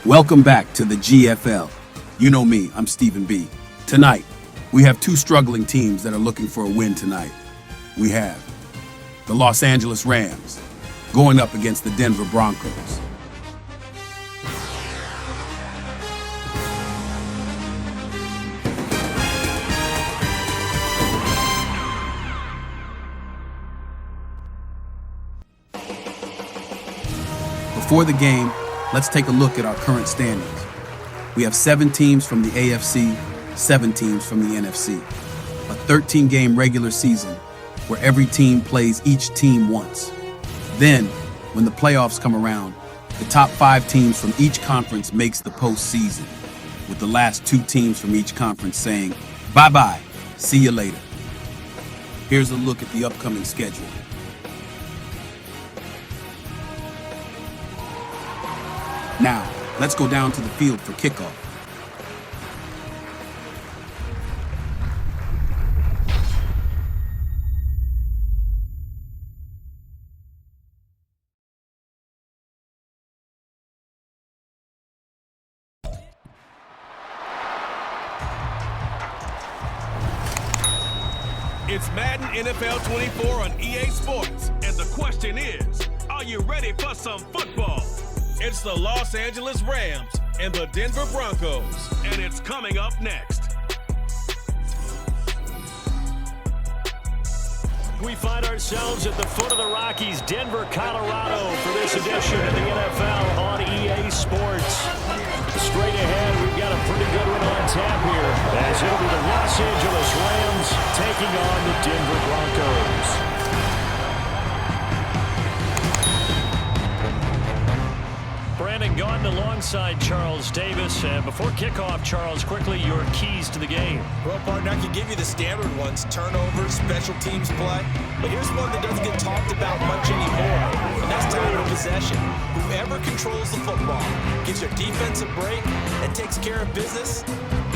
Welcome back to the GFL. You know me, I'm Stephen B. Tonight, we have two struggling teams that are looking for a win tonight. We have the Los Angeles Rams going up against the Denver Broncos. Before the game, let's take a look at our current standings. We have 7 teams from the AFC, 7 teams from the NFC. A 13-game regular season where every team plays each team once. Then, when the playoffs come around, the top 5 teams from each conference makes the postseason, with the last 2 teams from each conference saying, bye-bye, see you later. Here's a look at the upcoming schedule. Now, let's go down to the field for kickoff. It's Madden NFL 24 on EA Sports, and the question is, are you ready for some football? It's the Los Angeles Rams and the Denver Broncos, and it's coming up next. We find ourselves at the foot of the Rockies, Denver, Colorado, for this edition of the NFL on EA Sports. Straight ahead, we've got a pretty good one on tap here, as it'll be the Los Angeles Rams taking on the Denver Broncos. Brandon Gaudin alongside Charles Davis. And before kickoff, Charles, quickly your keys to the game. Well, partner, I can give you the standard ones, turnovers, special teams play. But here's one that doesn't get talked about much anymore, and that's time of possession. Whoever controls the football, gives your defense a break, and takes care of business,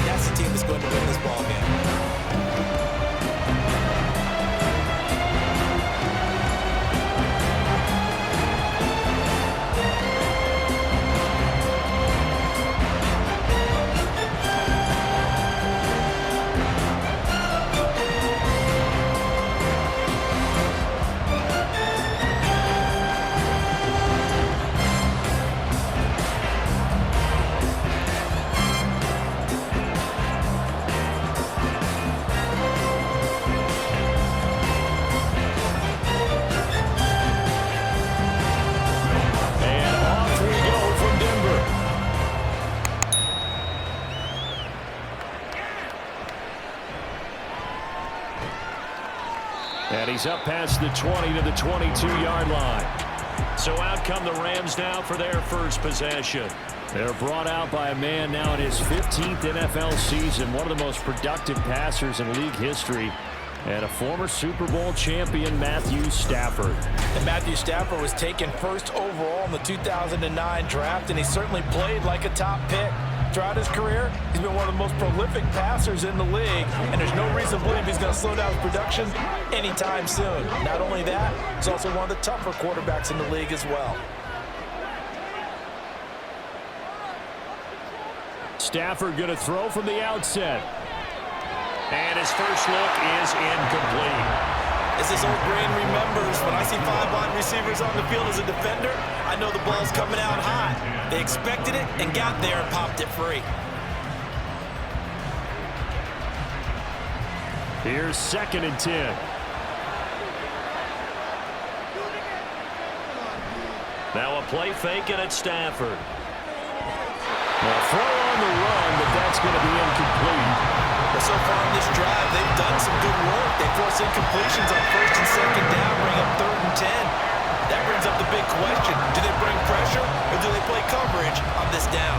that's the team that's going to win this ball game. And he's up past the 20 to the 22-yard line. So out come the Rams now for their first possession. They're brought out by a man now in his 15th NFL season, one of the most productive passers in league history, and a former Super Bowl champion, Matthew Stafford. And Matthew Stafford was taken first overall in the 2009 draft, and he certainly played like a top pick. Throughout his career, he's been one of the most prolific passers in the league, and there's no reason to believe he's going to slow down his production anytime soon. Not only that, he's also one of the tougher quarterbacks in the league as well. Stafford going to throw from the outset. And his first look is incomplete. As his old brain remembers, when I see 5 wide receivers on the field as a defender, I know the ball's coming out high. They expected it and got there and popped it free. Here's 2nd and 10. Now a play fake and it's Stafford. Well, throw on the run, but that's going to be incomplete. But so far in this drive, they've done some good work. They force incompletions on 1st and 2nd down, bring up 3rd and 10. That brings up the big question. Do they bring pressure or do they play coverage on this down?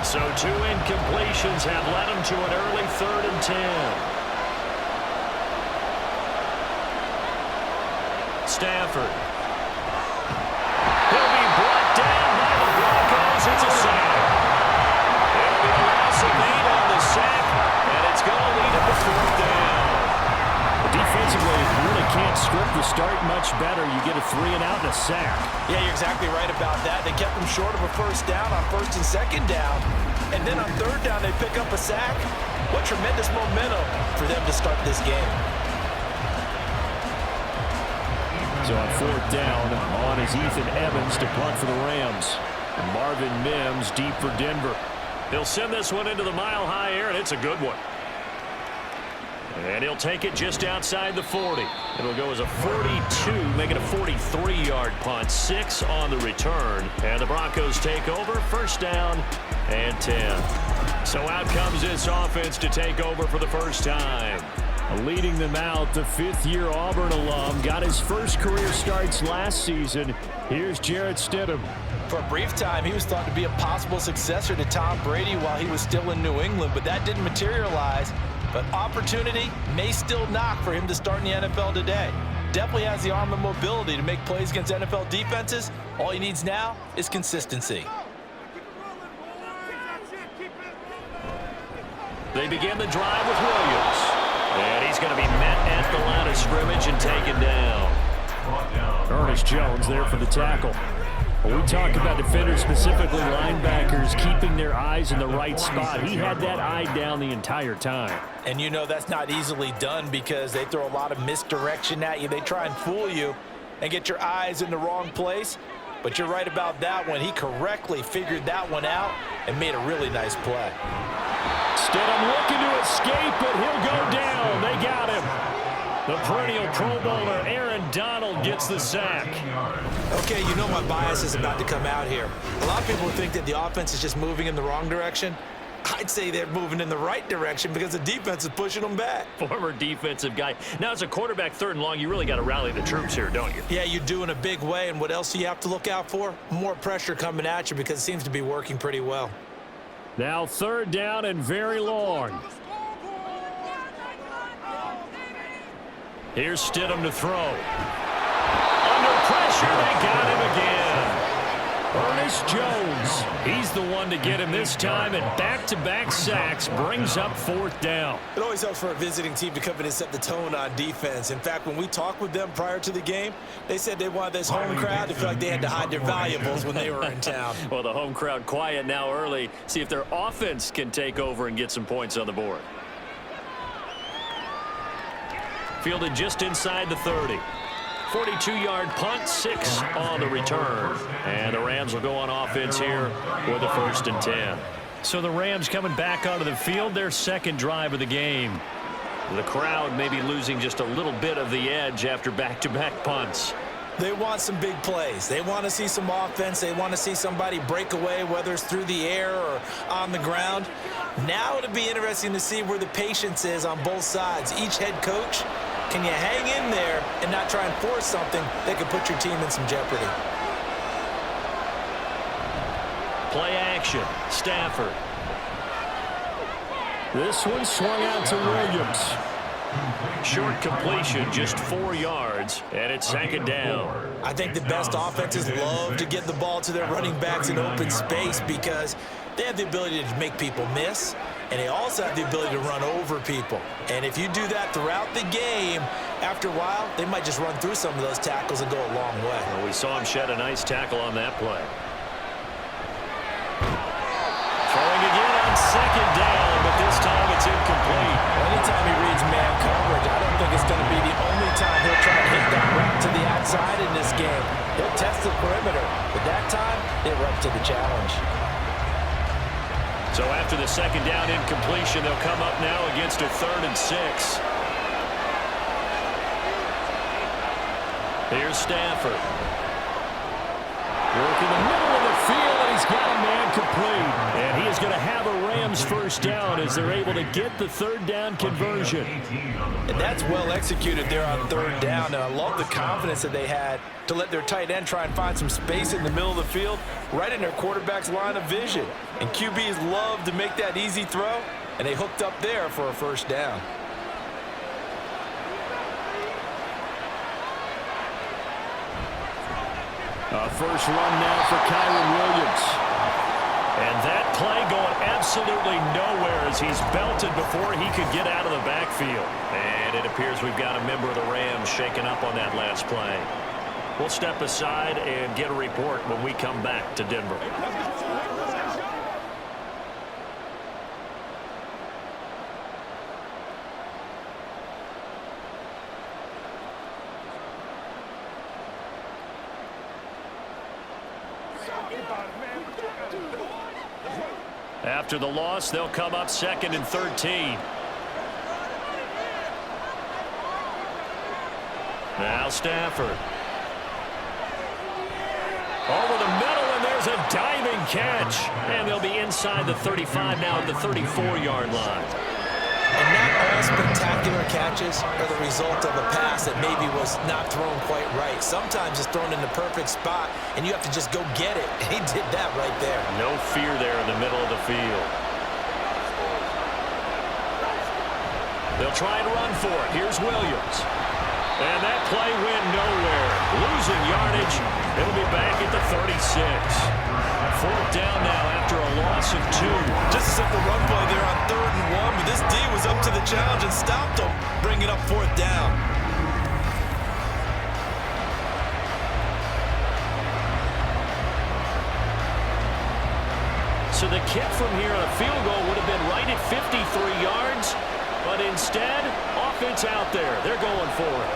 So 2 incompletions have led them to an early 3rd and 10. Stafford. He'll be brought down by the Broncos. It's a sack. It'll be a loss of 8 on the sack, and it's going to lead him to 4th down. Defensively, you really can't script the start much better. You get a 3 and out and a sack. Yeah, you're exactly right about that. They kept him them short of a first down on first and second down. And then on third down, they pick up a sack. What tremendous momentum for them to start this game. So on fourth down, on is Ethan Evans to punt for the Rams. And Marvin Mims deep for Denver. He'll send this one into the mile-high air, and it's a good one. And he'll take it just outside the 40. It'll go as a 42, make it a 43-yard punt. 6 on the return. And the Broncos take over, first down and 10. So out comes this offense to take over for the first time. Leading them out, the fifth-year Auburn alum got his first career starts last season. Here's Jarrett Stidham. For a brief time, he was thought to be a possible successor to Tom Brady while he was still in New England, but that didn't materialize. But opportunity may still knock for him to start in the NFL today. Definitely has the arm and mobility to make plays against NFL defenses. All he needs now is consistency. They begin the drive with Williams. And he's going to be met at the line of scrimmage and taken down. Ernest Jones there for the tackle. When we talk about defenders, specifically linebackers, keeping their eyes in the right spot. He had that eye down the entire time. And you know that's not easily done because they throw a lot of misdirection at you. They try and fool you and get your eyes in the wrong place. But you're right about that one. He correctly figured that one out and made a really nice play. Stidham looking to escape, but he'll go down. They got him. The perennial Pro Bowler Aaron Donald gets the sack. Okay, you know my bias is about to come out here. A lot of people think that the offense is just moving in the wrong direction. I'd say they're moving in the right direction because the defense is pushing them back. Former defensive guy. Now, as a quarterback, third and long, you really got to rally the troops here, don't you? Yeah, you do in a big way. And what else do you have to look out for? More pressure coming at you because it seems to be working pretty well. Now third down and very long. Here's Stidham to throw. Under pressure, they got him again. Ernest Jones, he's the one to get him this time, and back-to-back sacks brings up fourth down. It always helps for a visiting team to come in and set the tone on defense. In fact, when we talked with them prior to the game, they said they wanted this home crowd to feel like they had to hide their valuables when they were in town. Well, the home crowd quiet now early. See if their offense can take over and get some points on the board. Fielded just inside the 30. 42-yard punt, 6 on the return. And the Rams will go on offense here with a first and 10. So the Rams coming back onto the field, their second drive of the game. The crowd may be losing just a little bit of the edge after back-to-back punts. They want some big plays. They want to see some offense. They want to see somebody break away, whether it's through the air or on the ground. Now it'll be interesting to see where the patience is on both sides. Each head coach, can you hang in there and not try and force something that could put your team in some jeopardy? Play action. Stafford. This one swung out to Williams. Short completion, just 4 yards, and it's second down. I think the best offenses love to get the ball to their running backs in open space because they have the ability to make people miss, and they also have the ability to run over people. And if you do that throughout the game, after a while, they might just run through some of those tackles and go a long way. Well, we saw him shed a nice tackle on that play. Throwing again on second down, but this time it's incomplete. Anytime he reads man coverage, I don't think it's going to be the only time he'll try to hit that route to the outside in this game. He'll test the perimeter, but that time, they were up to the challenge. So after the second down incompletion, they'll come up now against a 3rd and 6. Here's Stafford. Working the middle of the field, and he's got a man complete. And he is going to have a Rams first down as they're able to get the 3rd down conversion. And that's well executed there on 3rd down. And I love the confidence that they had to let their tight end try and find some space in the middle of the field, right in their quarterback's line of vision. And QBs love to make that easy throw, and they hooked up there for a first down. First run now for Kyron Williams. And that play going absolutely nowhere as he's belted before he could get out of the backfield. And it appears we've got a member of the Rams shaken up on that last play. We'll step aside and get a report when we come back to Denver. After the loss, they'll come up 2nd and 13. Now Stafford. Over the middle, and there's a diving catch. And they'll be inside the 35 now at the 34-yard line. And not all spectacular catches are the result of a pass that maybe was not thrown quite right. Sometimes it's thrown in the perfect spot, and you have to just go get it. And he did that right there. No fear there in the middle of the field. They'll try and run for it. Here's Williams. And that play went nowhere. Losing yardage. It'll be back at the 36. 4th down now after a loss of 2. Just a simple run play there on 3rd and 1, but this D was up to the challenge and stopped them, bringing up 4th down. So the kick from here on a field goal would have been right at 53 yards, but instead, offense out there. They're going for it.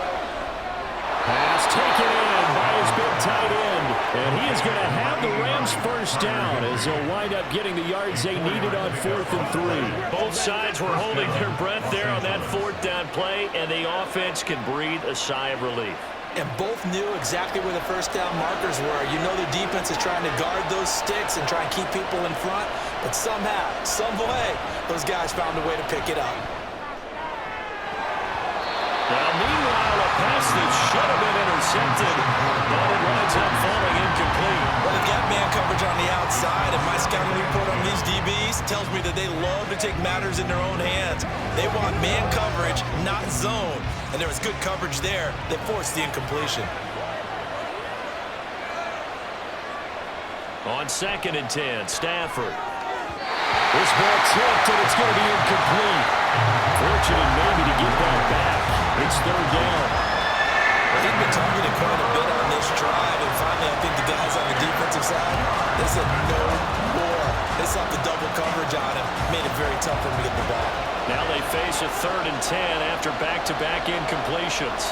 Pass taken in by his big tight end. And he is going to have the Rams first down as they'll wind up getting the yards they needed on 4th and 3. Both sides were holding their breath there on that 4th down play, and the offense can breathe a sigh of relief. And both knew exactly where the first down markers were. You know the defense is trying to guard those sticks and try and keep people in front, but somehow, some way, those guys found a way to pick it up. Now, meanwhile, a pass that should have been intercepted, but it winds up falling incomplete. Well, they've got man coverage on the outside, and my scouting report on these DBs tells me that they love to take matters in their own hands. They want man coverage, not zone. And there was good coverage there that forced the incompletion. On 2nd and 10, Stafford. This ball tipped, and it's going to be incomplete. Fortunate maybe to get that back. It's 3rd down. Well, he's been targeted quite a bit on this drive, and finally I think the guys on the defensive side, they said no more. They sought the double coverage on him, made it very tough for him to get the ball. Now they face a 3rd and 10 after back-to-back incompletions.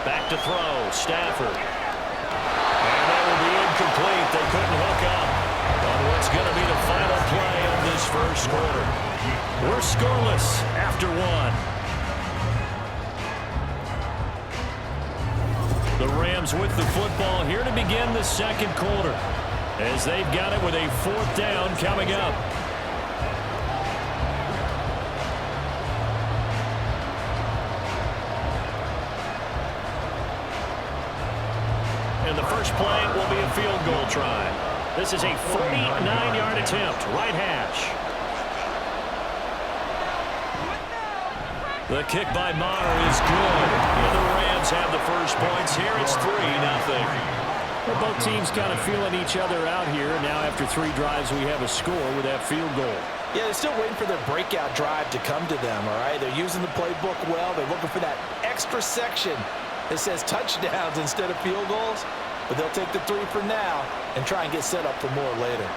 Back to throw, Stafford. And that will be incomplete. They couldn't hook up on what's going to be the final play of this first quarter. We're scoreless after 1. The Rams with the football here to begin the 2nd quarter, as they've got it with a 4th down coming up. And the first play will be a field goal try. This is a 49-yard attempt, right hash. The kick by Maher is good. And the Rams have the first points here. It's 3-0. Well, both teams kind of feeling each other out here. Now after 3 drives, we have a score with that field goal. Yeah, they're still waiting for their breakout drive to come to them, all right? They're using the playbook well. They're looking for that extra section that says touchdowns instead of field goals. But they'll take the 3 for now and try and get set up for more later.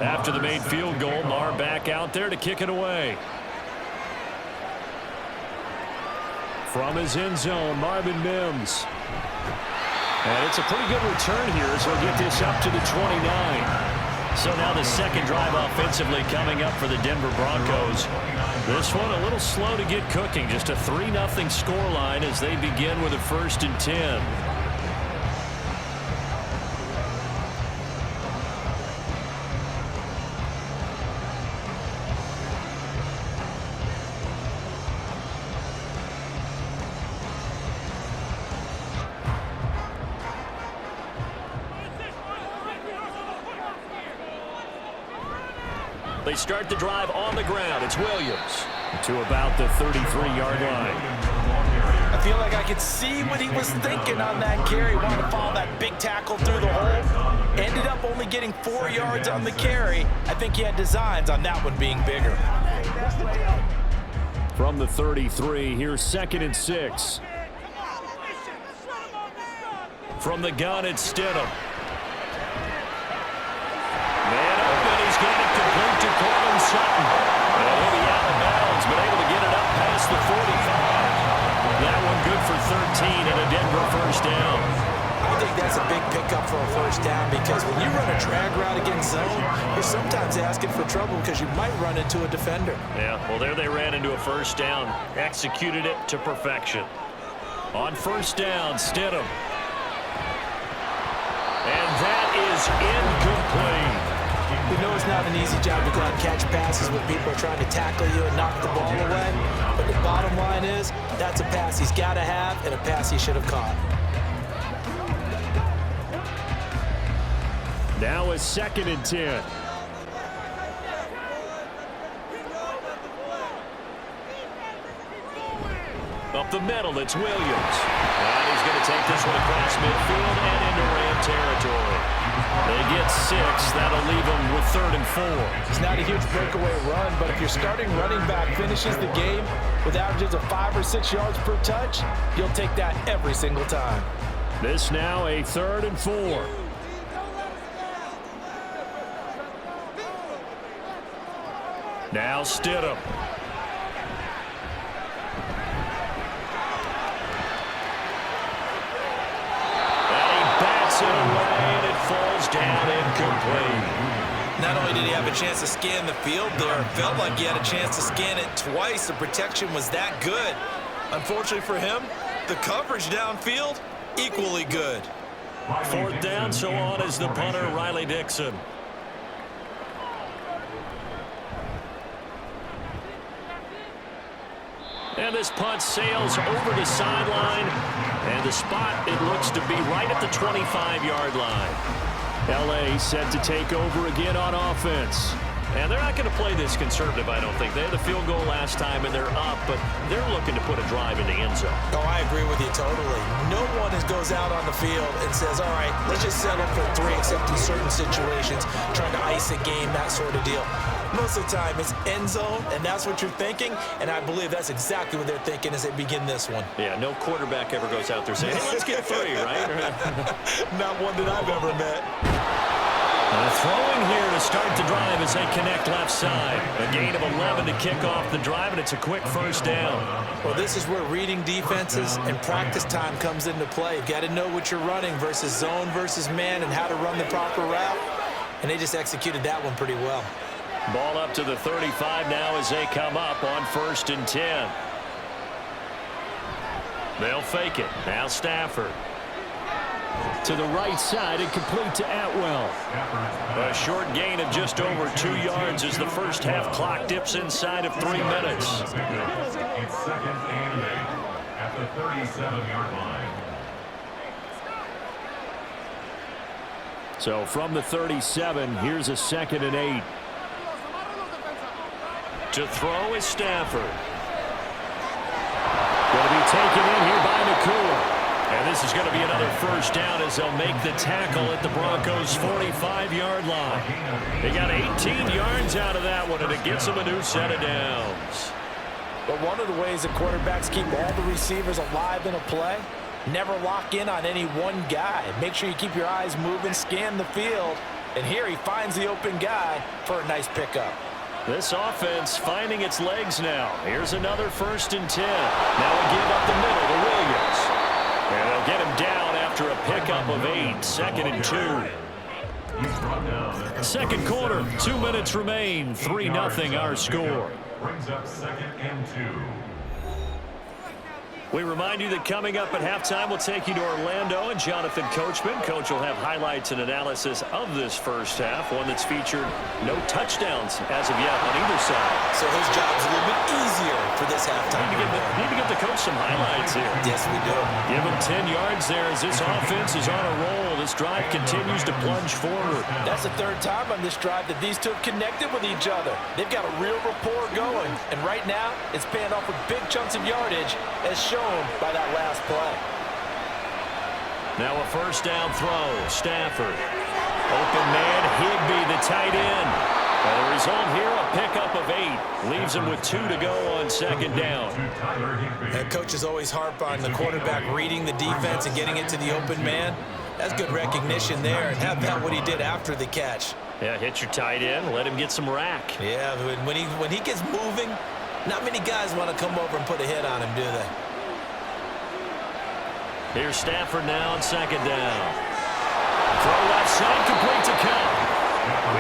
After the made field goal, Maher back out there to kick it away. From his end zone, Marvin Mims. And it's a pretty good return here as he'll get this up to the 29. So now the second drive offensively coming up for the Denver Broncos. This one a little slow to get cooking. Just a 3-0 scoreline as they begin with a 1st and 10. They start the drive on the ground. It's Williams to about the 33-yard line. I feel like I could see what he was thinking on that carry. Wanted to follow that big tackle through the hole. Ended up only getting 4 yards on the carry. I think he had designs on that one being bigger. From the 33, here's 2nd and 6. From the gun, it's Stidham. Man open, he's got it complete to Courtland Sutton. And he'll be out of bounds, but able to get it up past the 45. That one good for 13 and a Denver first down. I think that's a big pickup for a first down because when you run a drag route against zone, you're sometimes asking for trouble because you might run into a defender. Yeah, well, there they ran into a first down. Executed it to perfection. On first down, Stidham. And that is incomplete. We know it's not an easy job to go out and catch passes when people are trying to tackle you and knock the ball away. But the bottom line is, that's a pass he's got to have and a pass he should have caught. Now is 2nd and 10. Up the middle, it's Williams. And he's going to take this one across midfield and into Ram territory. They get 6. That'll leave them with 3rd and 4. It's not a huge breakaway run, but if your starting running back finishes the game with averages of 5 or 6 yards per touch, you'll take that every single time. This now a 3rd and 4. Now Stidham. It away, and it falls down incomplete. Not only did he have a chance to scan the field there, it felt like he had a chance to scan it twice. The protection was that good. Unfortunately for him, the coverage downfield, equally good. 4th down, so on is the punter, Riley Dixon. And this punt sails over the sideline. And the spot, it looks to be right at the 25-yard line. L.A. set to take over again on offense. And they're not going to play this conservative, I don't think. They had the field goal last time, and they're up, but they're looking to put a drive in the end zone. Oh, I agree with you totally. No one goes out on the field and says, all right, let's just settle for 3, except in certain situations, trying to ice a game, that sort of deal. Most of the time, it's end zone, and that's what you're thinking, and I believe that's exactly what they're thinking as they begin this one. Yeah, no quarterback ever goes out there saying, hey, let's get 3, right? Not one that I've ever met. Throwing here to start the drive as they connect left side. A gain of 11 to kick off the drive, and it's a quick first down. Well, this is where reading defenses and practice time comes into play. You've got to know what you're running versus zone versus man and how to run the proper route, and they just executed that one pretty well. Ball up to the 35 now as they come up on 1st and 10. They'll fake it. Now Stafford. To the right side and complete to Atwell. A short gain of just over 2 yards as the first half clock dips inside of 3 minutes. It's 2nd and 8 at the 37-yard line. So from the 37, here's a 2nd and 8. To throw is Stafford. Going to be taken in here by Nakua. And this is going to be another first down as they'll make the tackle at the Broncos' 45-yard line. They got 18 yards out of that one, and it gets them a new set of downs. But one of the ways that quarterbacks keep all the receivers alive in a play, never lock in on any one guy. Make sure you keep your eyes moving, scan the field. And here he finds the open guy for a nice pickup. This offense finding its legs now. Here's another 1st and 10. Now we give up the middle to Williams. And they'll get him down after a pickup of 8. 2nd and 2. Second quarter, 2 minutes remain. 3-0 our score. Brings up 2nd and 2. We remind you that coming up at halftime, we'll take you to Orlando and Jonathan Coachman. Coach will have highlights and analysis of this first half, one that's featured no touchdowns as of yet on either side. So his job's a little bit easier for this halftime. Need to get the coach some highlights here. Yes, we do. Give him 10 yards there as this offense is on a roll. This drive continues to plunge forward. That's the third time on this drive that these two have connected with each other. They've got a real rapport going. And right now, it's paying off with big chunks of yardage, as shown by that last play. Now a first down throw. Stafford. Open man, Higbee, the tight end. The result here, a pickup of 8. Leaves him with 2 to go on second down. Coaches always harp on the quarterback reading the defense and getting it to the open man. That's good recognition there. And how about what he did after the catch? Yeah, hit your tight end. Let him get some rack. Yeah, when he gets moving, not many guys want to come over and put a hit on him, do they? Here's Stafford now on second down. Throw left side, complete to Cup.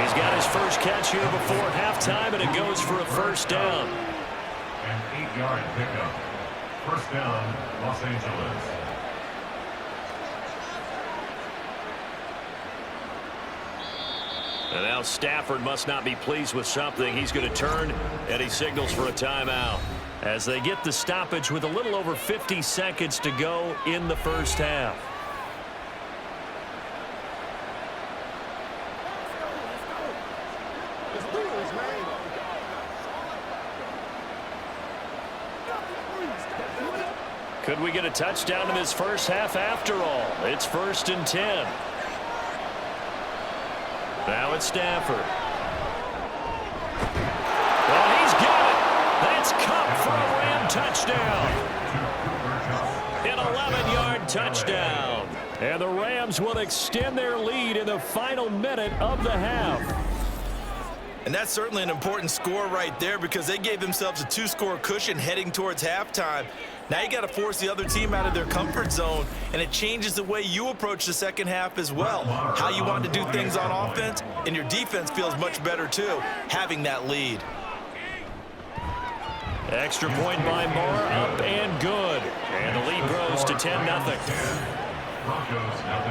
He's got his first catch here before halftime, and it goes for a first down. An 8-yard pickup. First down, Los Angeles. And now Stafford must not be pleased with something. He's going to turn, and he signals for a timeout as they get the stoppage with a little over 50 seconds to go in the first half. Could we get a touchdown in this first half after all? It's 1st and 10. Now it's Stafford. Well, he's got it. That's Cup for a Ram touchdown. An 11-yard touchdown. And the Rams will extend their lead in the final minute of the half. And that's certainly an important score right there because they gave themselves a 2-score cushion heading towards halftime. Now you got to force the other team out of their comfort zone, and it changes the way you approach the second half as well. How you want to do things on offense, and your defense feels much better too, having that lead. Extra point by Moore, up and good. And the lead grows to 10-0.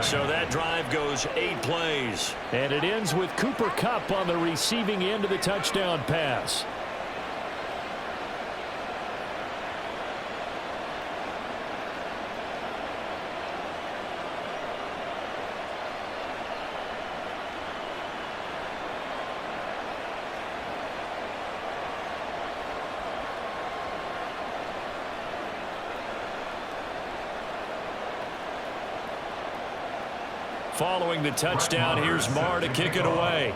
So that drive goes 8 plays. And it ends with Cooper Kupp on the receiving end of the touchdown pass. Following the touchdown, here's Marr to kick it away.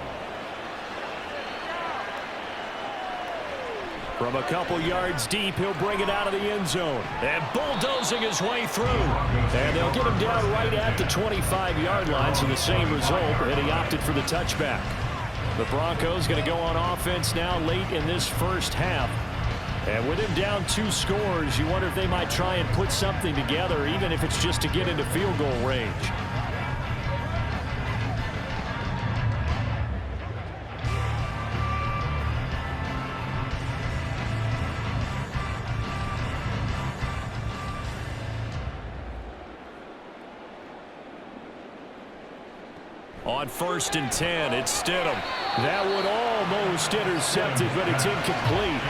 From a couple yards deep, he'll bring it out of the end zone. And bulldozing his way through. And they'll get him down right at the 25-yard line, so the same result, and he opted for the touchback. The Broncos going to go on offense now late in this first half. And with him down 2 scores, you wonder if they might try and put something together, even if it's just to get into field goal range. On 1st and 10, it's Stidham. That would almost intercept it, but it's incomplete.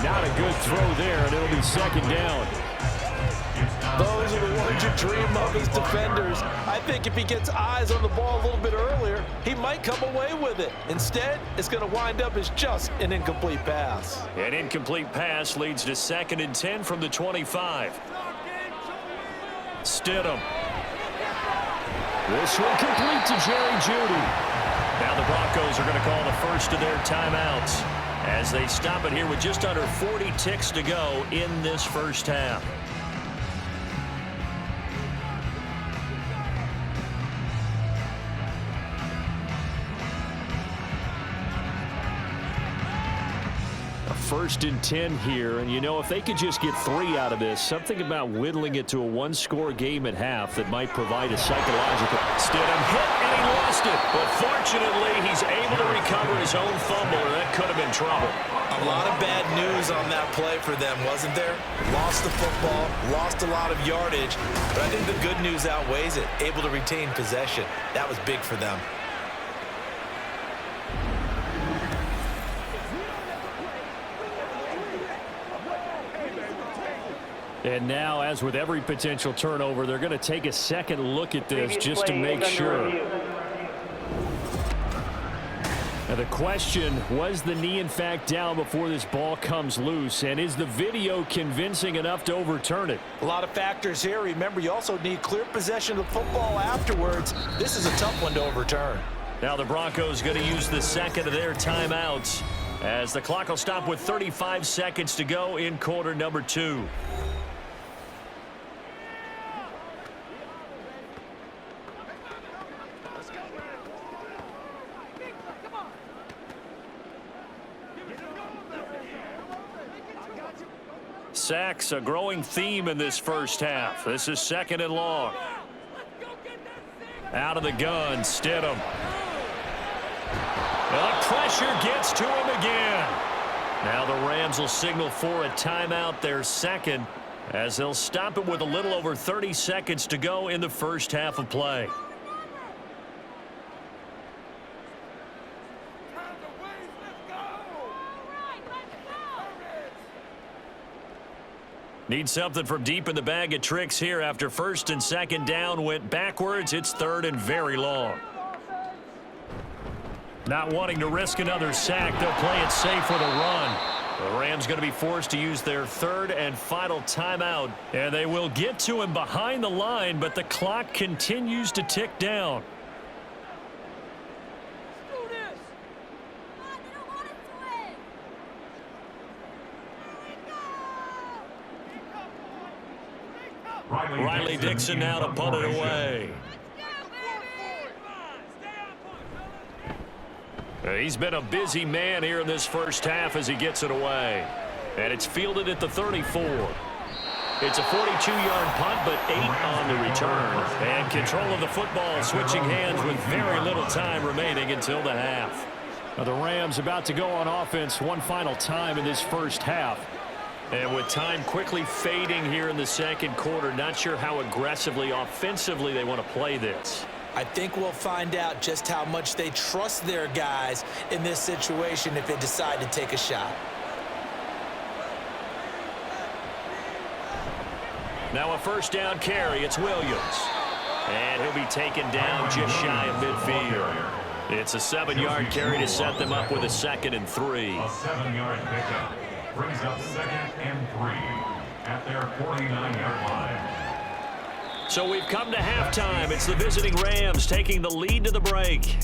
Not a good throw there, and it'll be 2nd down. Those are the ones you dream of as defenders. I think if he gets eyes on the ball a little bit earlier, he might come away with it. Instead, it's going to wind up as just an incomplete pass. An incomplete pass leads to 2nd and 10 from the 25. Stidham. This one complete to Jerry Jeudy. Now the Broncos are going to call the first of their timeouts as they stop it here with just under 40 ticks to go in this first half. A 1st and 10 here, and you know, if they could just get 3 out of this, something about whittling it to a 1-score game at half that might provide a psychological. Stidham hit and he lost it, but fortunately he's able to recover his own fumble, or that could have been trouble. A A lot of bad news on that play for them, wasn't there? Lost the football, lost a lot of yardage, but I think the good news outweighs it. Able to retain possession. That was big for them. And now, as with every potential turnover, they're going to take a second look at this just to make sure. Now the question, was the knee in fact down before this ball comes loose? And is the video convincing enough to overturn it? A lot of factors here. Remember, you also need clear possession of the football afterwards. This is a tough one to overturn. Now the Broncos going to use the second of their timeouts as the clock will stop with 35 seconds to go in quarter number 2. Sacks, a growing theme in this first half. This is 2nd and long. Out of the gun, Stidham. The pressure gets to him again. Now the Rams will signal for a timeout, their second, as they'll stop it with a little over 30 seconds to go in the first half of play. Need something from deep in the bag of tricks here after 1st and 2nd down went backwards. It's 3rd and very long. Not wanting to risk another sack, they'll play it safe with a run. The Rams going to be forced to use their 3rd and final timeout, and they will get to him behind the line, but the clock continues to tick down. Riley Dixon now to punt it away. He's been a busy man here in this first half as he gets it away. And it's fielded at the 34. It's a 42-yard punt, but 8 on the return. And control of the football switching hands with very little time remaining until the half. Now the Rams about to go on offense one final time in this first half. And with time quickly fading here in the second quarter, not sure how aggressively, offensively they want to play this. I think we'll find out just how much they trust their guys in this situation if they decide to take a shot. Now a first down carry, it's Williams. And he'll be taken down just shy of midfield. It's a 7-yard carry to set them up with a 2nd and 3. A 7-yard pickup brings up 2nd and 3 at their 49-yard line. So we've come to halftime. It's the visiting Rams taking the lead to the break.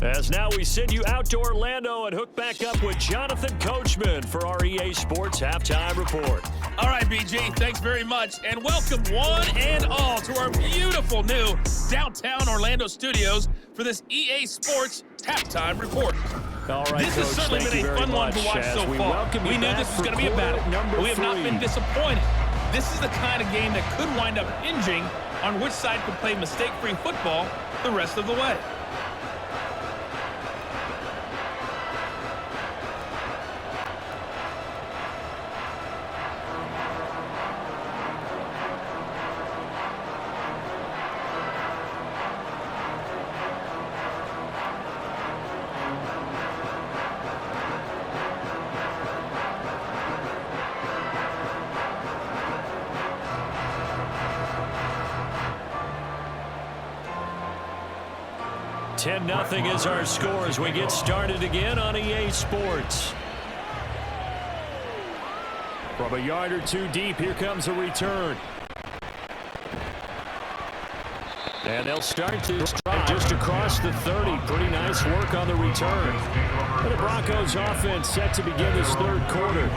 As now we send you out to Orlando and hook back up with Jonathan Coachman for our EA Sports Halftime Report. All right, BG, thanks very much. And welcome one and all to our beautiful new downtown Orlando studios for this EA Sports Halftime Report. All right, this Coach, has certainly been a fun one to watch so far. We knew this was going to be a battle, but we have not been disappointed. This is the kind of game that could wind up hinging on which side could play mistake-free football the rest of the way. Nothing is our score as we get started again on EA Sports. From a yard or two deep, here comes a return. And they'll start this drive just across the 30. Pretty nice work on the return. And the Broncos offense set to begin this third quarter.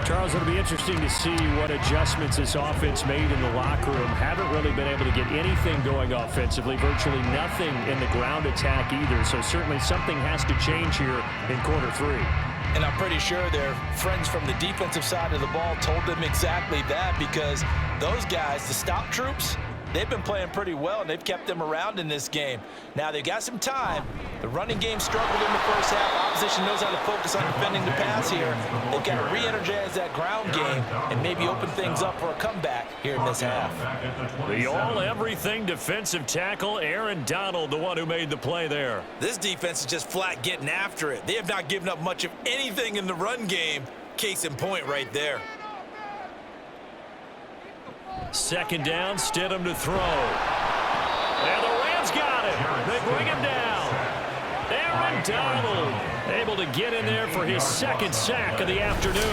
Charles, it'll be interesting to see what adjustments this offense made in the locker room. Haven't really been able to get anything going offensively. Virtually nothing in the ground attack either. So certainly something has to change here in quarter 3. And I'm pretty sure their friends from the defensive side of the ball told them exactly that, because those guys, the stop troops, they've been playing pretty well, and they've kept them around in this game. Now, they've got some time. The running game struggled in the first half. Opposition knows how to focus on defending the pass here. They've got to re-energize that ground game and maybe open things up for a comeback here in this half. The all-everything defensive tackle, Aaron Donald, the one who made the play there. This defense is just flat getting after it. They have not given up much of anything in the run game. Case in point right there. Second down, Stidham to throw. And the Rams got him. They bring him down. Aaron Donald able to get in there for his second sack of the afternoon.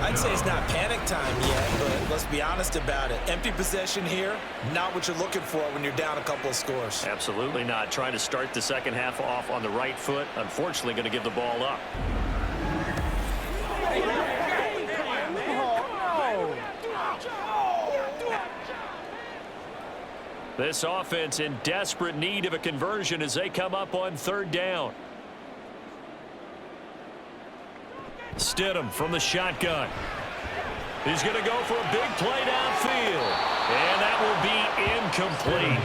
I'd say it's not panic time yet, but let's be honest about it. Empty possession here, not what you're looking for when you're down a couple of scores. Absolutely not. Trying to start the second half off on the right foot. Unfortunately, going to give the ball up. This offense in desperate need of a conversion as they come up on third down. Stidham from the shotgun. He's going to go for a big play downfield. And that will be incomplete.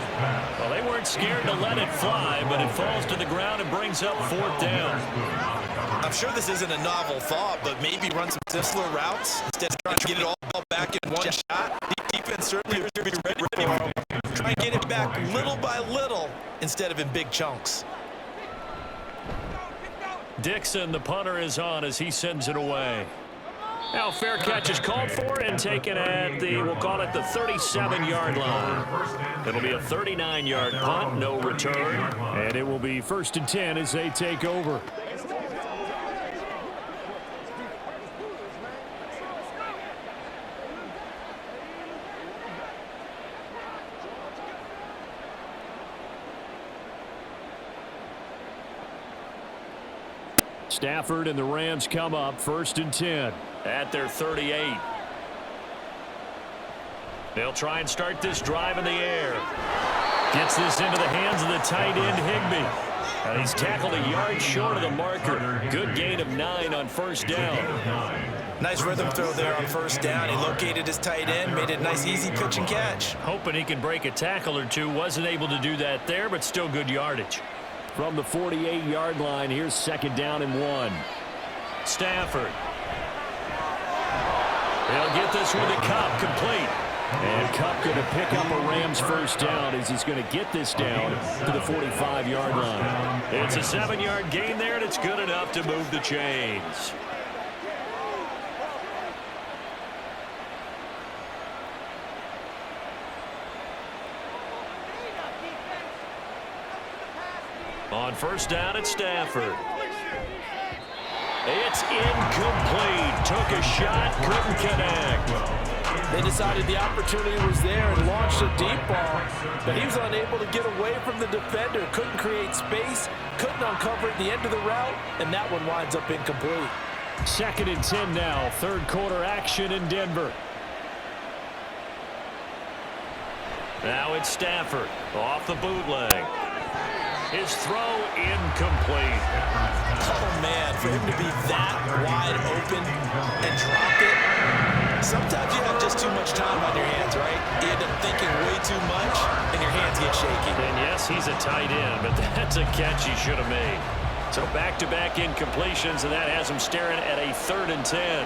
Well, they weren't scared to let it fly, but it falls to the ground and brings up fourth down. I'm sure this isn't a novel thought, but maybe run some simpler routes instead of trying to get it all back in one shot. The defense certainly appears to be ready for it. Try and get it back little by little instead of in big chunks. Dixon, the punter, is on as he sends it away. Now fair catch is called for and taken at the, we'll call it the 37-yard line. It'll be a 39-yard punt, no return, and it will be 1st and 10 as they take over. Stafford and the Rams come up 1st and 10 at their 38. They'll try and start this drive in the air. Gets this into the hands of the tight end Higbee. And he's tackled a yard short of the marker. Good gain of 9 on first down. Nice rhythm throw there on first down. He located his tight end, made it a nice easy pitch and catch. Hoping he can break a tackle or two. Wasn't able to do that there, but still good yardage. From the 48-yard line, here's 2nd down and 1. Stafford. They'll get this one to Cup, complete. And Cup going to pick up a Rams first down as he's going to get this down to the 45-yard line. It's a 7-yard gain there, and it's good enough to move the chains. On first down, it's Stafford. It's incomplete. Took a shot, couldn't connect. They decided the opportunity was there and launched a deep ball, but he was unable to get away from the defender. Couldn't create space, couldn't uncover at the end of the route, and that one winds up incomplete. 2nd and 10 now. Third quarter action in Denver. Now it's Stafford off the bootleg. His throw incomplete. Oh, man, for him to be that wide open and drop it. Sometimes you have just too much time on your hands, right? You end up thinking way too much, and your hands get shaky. And yes, he's a tight end, but that's a catch he should have made. So back-to-back incompletions, and that has him staring at a 3rd and 10.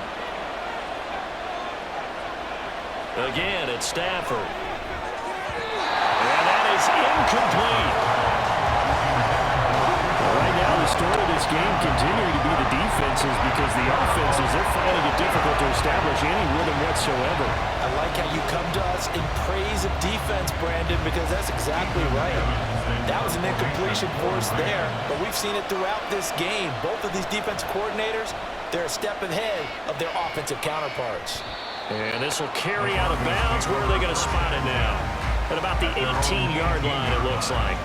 Again, it's Stafford. And that is incomplete. Right now, the story of this game continuing to be the defenses because the offenses, they're finding it difficult to establish any rhythm whatsoever. I like how you come to us in praise of defense, Brandon, because that's exactly right. That was an incompletion for us there, but we've seen it throughout this game. Both of these defensive coordinators, they're a step ahead of their offensive counterparts. And this will carry out of bounds. Where are they going to spot it now? At about the 18-yard line, it looks like.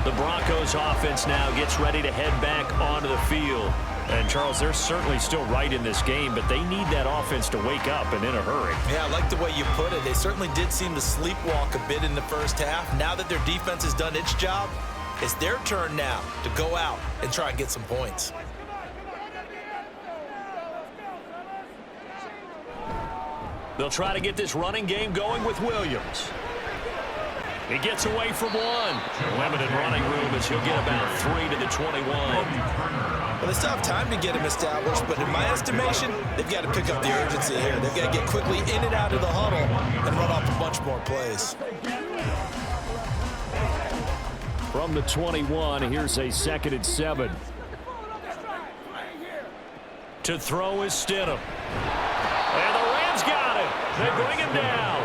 The Broncos offense now gets ready to head back onto the field. And, Charles, they're certainly still right in this game, but they need that offense to wake up and in a hurry. Yeah, I like the way you put it. They certainly did seem to sleepwalk a bit in the first half. Now that their defense has done its job, it's their turn now to go out and try and get some points. They'll try to get this running game going with Williams. He gets away from one. Limited running room as he'll get about 3 to the 21. Well, they still have time to get him established, but in my estimation, they've got to pick up the urgency here. They've got to get quickly in and out of the huddle and run off a bunch more plays. From the 21, here's a 2nd and 7. To throw is Stidham. And the Rams got him. They bring him down.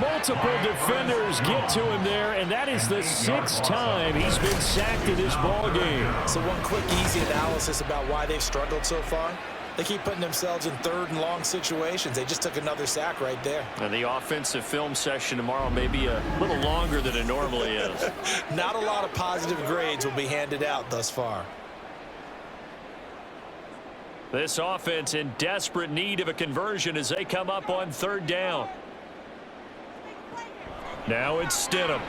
Multiple defenders get to him there, and that is the 6th time he's been sacked in this ball game. So one quick, easy analysis about why they've struggled so far. They keep putting themselves in 3rd and long situations. They just took another sack right there. And the offensive film session tomorrow may be a little longer than it normally is. Not a lot of positive grades will be handed out thus far. This offense in desperate need of a conversion as they come up on 3rd down. Now it's Stidham.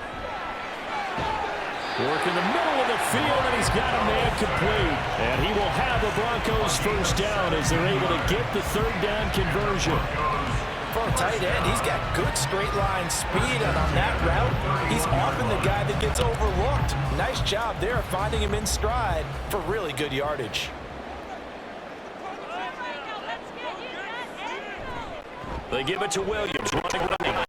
Work in the middle of the field, and he's got a man complete. And he will have the Broncos 1st down as they're able to get the 3rd down conversion. For a tight end, he's got good straight line speed, and on that route, he's often the guy that gets overlooked. Nice job there finding him in stride for really good yardage. They give it to Williams, running right.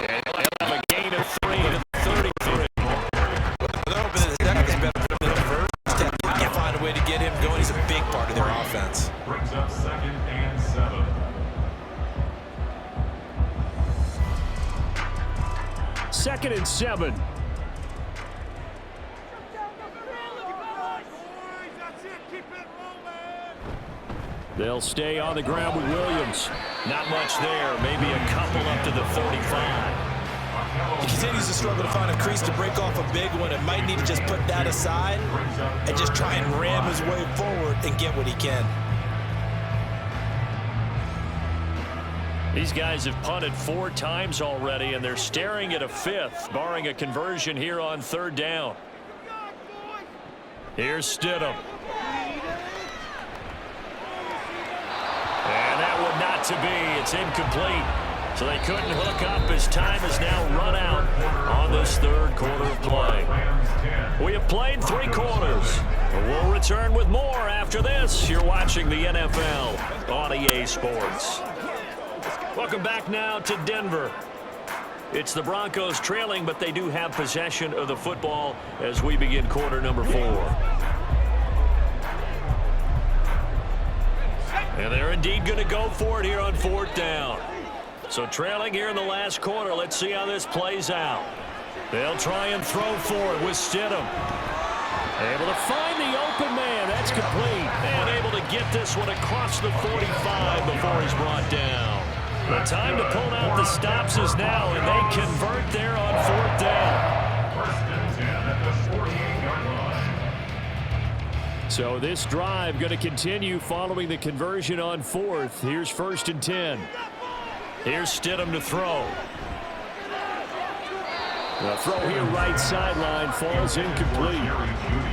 And he'll have a gain of 3 to 33. They're hoping that the second is better than the first. They can find a way to get him going. He's a big part of their offense. Brings up 2nd and 7. 2nd and 7. They'll stay on the ground with Williams. Not much there. Maybe a couple up to the 35. He continues to struggle to find a crease to break off a big one. It might need to just put that aside and just try and ram his way forward and get what he can. These guys have punted 4 times already, and they're staring at a 5th, barring a conversion here on 3rd down. Here's Stidham. And that would not to be. It's incomplete. So they couldn't hook up as time has now run out on this 3rd quarter of play. We have played 3 quarters. We'll return with more after this. You're watching the NFL on EA Sports. Welcome back now to Denver. It's the Broncos trailing, but they do have possession of the football as we begin quarter number 4. And they're indeed going to go for it here on 4th down. So trailing here in the last quarter. Let's see how this plays out. They'll try and throw for it with Stidham. Able to find the open man. That's complete. And able to get this one across the 45 before he's brought down. The time to pull out the stops is now, and they convert there on 4th down. 1st and 10 at the 48-yard line. So this drive going to continue following the conversion on 4th. Here's 1st and 10. Here's Stidham to throw. The throw here right sideline falls incomplete.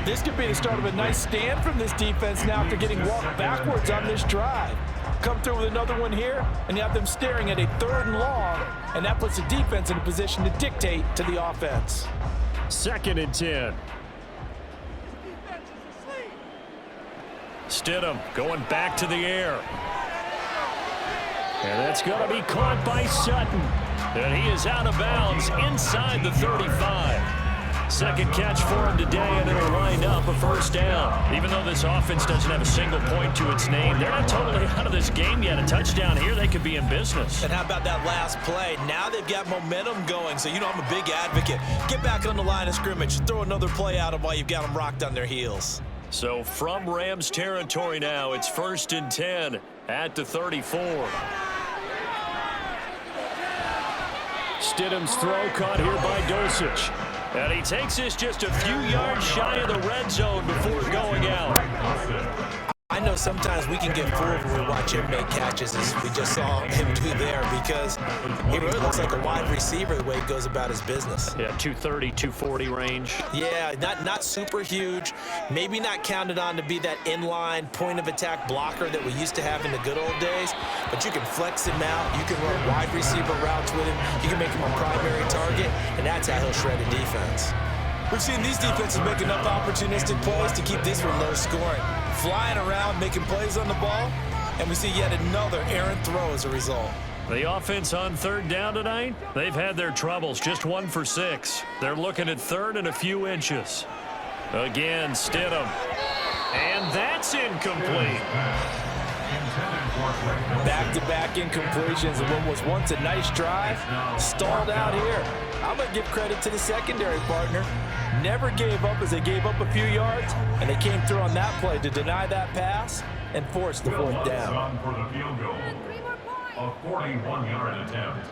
This could be the start of a nice stand from this defense now after getting walked backwards on this drive. Come through with another one here, and you have them staring at a 3rd and long, and that puts the defense in a position to dictate to the offense. 2nd and 10. Stidham going back to the air. And that's going to be caught by Sutton. And he is out of bounds inside the 35. Second catch for him today, and it'll wind up a 1st down. Even though this offense doesn't have a single point to its name, they're not totally out of this game yet. A touchdown here, they could be in business. And how about that last play? Now they've got momentum going, so you know I'm a big advocate. Get back on the line of scrimmage. Throw another play at them while you've got them rocked on their heels. So from Rams territory now, it's 1st and 10 at the 34. Stidham's throw caught here by Dulcich. And he takes this just a few yards shy of the red zone before going out. I know sometimes we can get fooled when we watch him make catches, as we just saw him do there, because he really looks like a wide receiver the way he goes about his business. Yeah, 230, 240 range. Yeah, not super huge. Maybe not counted on to be that inline point-of-attack blocker that we used to have in the good old days, but you can flex him out. You can run wide receiver routes with him. You can make him a primary target, and that's how he'll shred a defense. We've seen these defenses make enough opportunistic plays to keep this one low scoring. Flying around, making plays on the ball, and we see yet another errant throw as a result. The offense on third down tonight, they've had their troubles, just 1 for 6. They're looking at third and a few inches. Again, Stidham. And that's incomplete. Back-to-back incompletions of what was once a nice drive, stalled out here. I'm going to give credit to the secondary partner. Never gave up as they gave up a few yards, and they came through on that play to deny that pass and force the fourth down. For the field goal, a 41-yard attempt.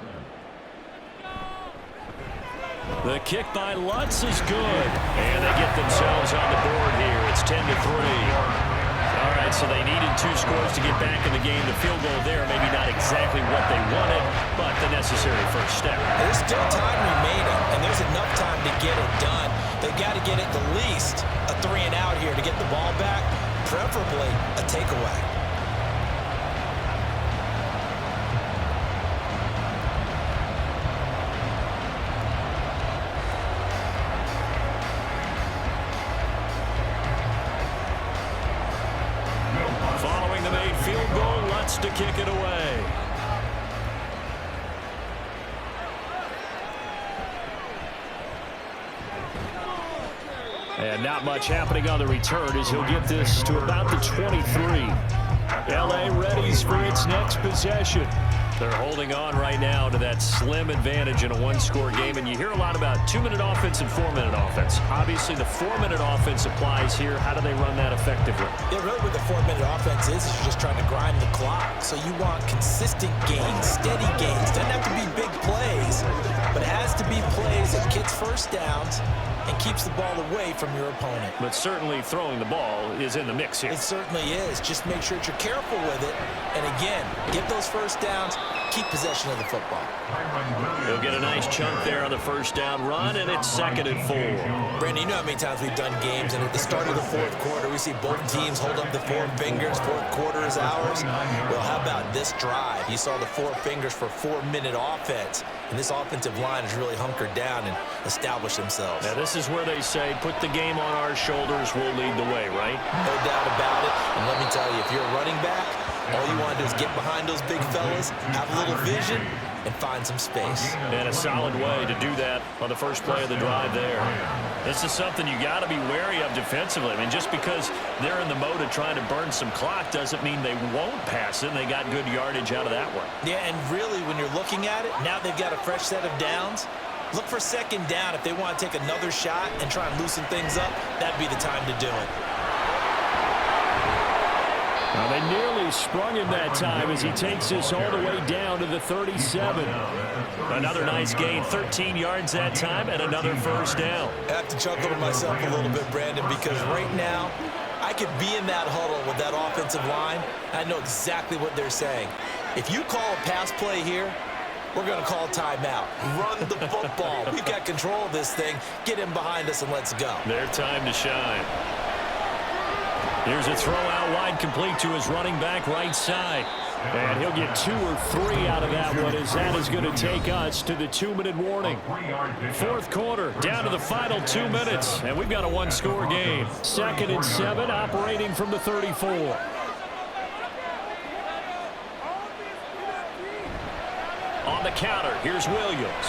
The kick by Lutz is good, and they get themselves on the board here. It's 10-3. All right, so they needed 2 scores to get back in the game. The field goal there, maybe not exactly what they wanted, but the necessary first step. There's still time remaining, and there's enough time to get it done. They've got to get at the least a 3-and-out here to get the ball back, preferably a takeaway. Following the made field goal, Lutz to kick it away. And not much happening on the return as he'll get this to about the 23. LA readies for its next possession. They're holding on right now to that slim advantage in a 1-score game, and you hear a lot about 2-minute offense and 4-minute offense. Obviously, the 4-minute offense applies here. How do they run that effectively? Yeah, really what the 4-minute offense is you're just trying to grind the clock. So you want consistent gains, steady gains. Doesn't have to be big plays, but it has to be plays that gets first downs and keeps the ball away from your opponent. But certainly throwing the ball is in the mix here. It certainly is. Just make sure that you're careful with it. And again, get those first downs, keep possession of the football. They'll get a nice chunk there on the first down run, and it's 2nd and 4. Brandon, you know how many times we've done games, and at the start of the fourth quarter, we see both teams hold up the 4 fingers, fourth quarter is ours. Well, how about this drive? You saw the 4 fingers for 4-minute offense, and this offensive line has really hunkered down and established themselves. Now, this is where they say, put the game on our shoulders, we'll lead the way, right? No doubt about it, and let me tell you, if you're a running back, all you want to do is get behind those big fellas, have a little vision, and find some space. And a solid way to do that on the first play of the drive there. This is something you got to be wary of defensively. I mean, just because they're in the mode of trying to burn some clock doesn't mean they won't pass it. They got good yardage out of that one. Yeah, and really, when you're looking at it, now they've got a fresh set of downs. Look for 2nd down. If they want to take another shot and try and loosen things up, that'd be the time to do it. Well, they nearly sprung him that time as he takes this all the way down to the 37. Another nice gain, 13 yards that time, and another first down. I have to chuckle to myself a little bit, Brandon, because right now, I could be in that huddle with that offensive line. I know exactly what they're saying. If you call a pass play here, we're going to call timeout. Run the football. We've got control of this thing. Get him behind us and let's go. Their time to shine. Here's a throw out wide, complete to his running back right side. And he'll get 2 or 3 out of that one, as that is going to take us to the 2-minute warning. Fourth quarter, down to the final 2 minutes, and we've got a 1-score game. 2nd and 7, operating from the 34. On the counter, here's Williams.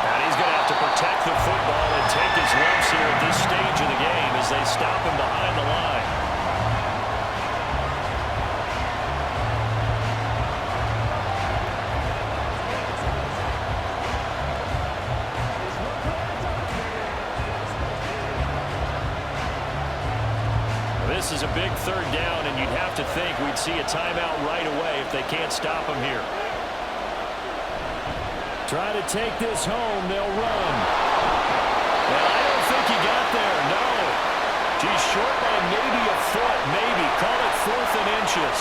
And he's going to have to protect the football and take his lumps here at this stage of the game as they stop him behind the line. This is a big 3rd down, and you'd have to think we'd see a timeout right away if they can't stop him here. Try to take this home. They'll run. Well, I don't think he got there. No. He's short by maybe a foot, maybe. Call it 4th and inches.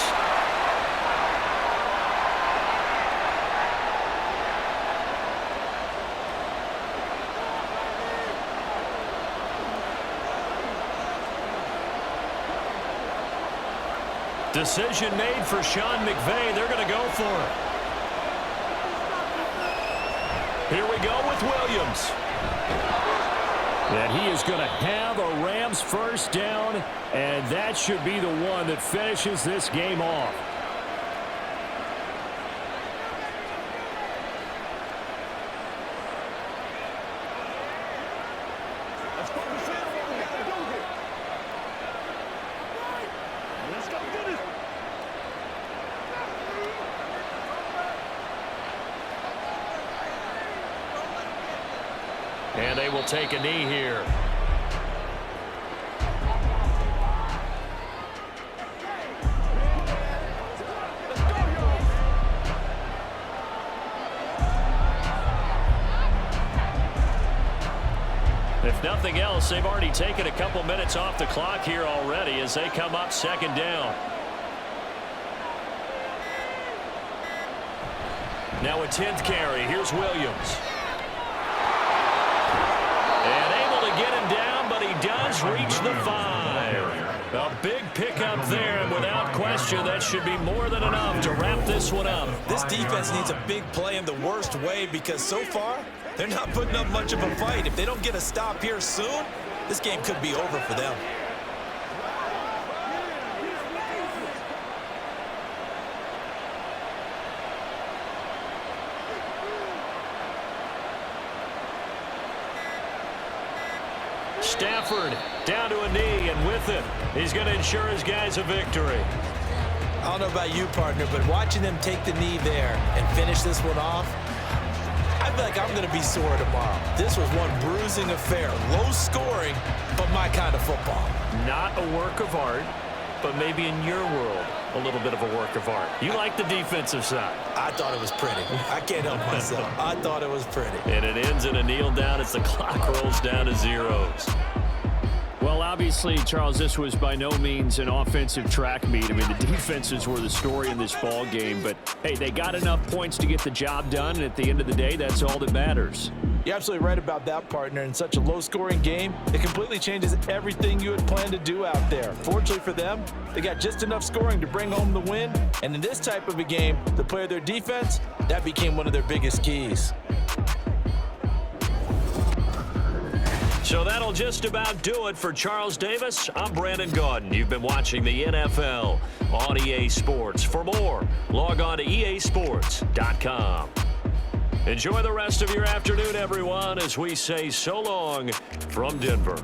Decision made for Sean McVay. They're going to go for it. Here we go with Williams. And he is going to have a Rams first down, and that should be the one that finishes this game off. And they will take a knee here. If nothing else, they've already taken a couple minutes off the clock here already as they come up 2nd down. Now a 10th carry. Here's Williams. And able to get him down, but he does reach the 5. A big pickup there, and without question, that should be more than enough to wrap this one up. This defense needs a big play in the worst way because so far, they're not putting up much of a fight. If they don't get a stop here soon, this game could be over for them. Stafford down to a knee, and with it, he's going to ensure his guys a victory. I don't know about you, partner, but watching them take the knee there and finish this one off, I feel like I'm going to be sore tomorrow. This was one bruising affair. Low scoring, but my kind of football. Not a work of art, but maybe in your world, a little bit of a work of art. You like the defensive side. I thought it was pretty. I can't help myself. I thought it was pretty. And it ends in a kneel down as the clock rolls down to zeros. Well, obviously, Charles, this was by no means an offensive track meet. I mean, the defenses were the story in this ball game. But, hey, they got enough points to get the job done. And at the end of the day, that's all that matters. You're absolutely right about that, partner. In such a low-scoring game, it completely changes everything you had planned to do out there. Fortunately for them, they got just enough scoring to bring home the win. And in this type of a game, to play their defense, that became one of their biggest keys. So that'll just about do it for Charles Davis. I'm Brandon Gaudin. You've been watching the NFL on EA Sports. For more, log on to easports.com. Enjoy the rest of your afternoon, everyone, as we say so long from Denver.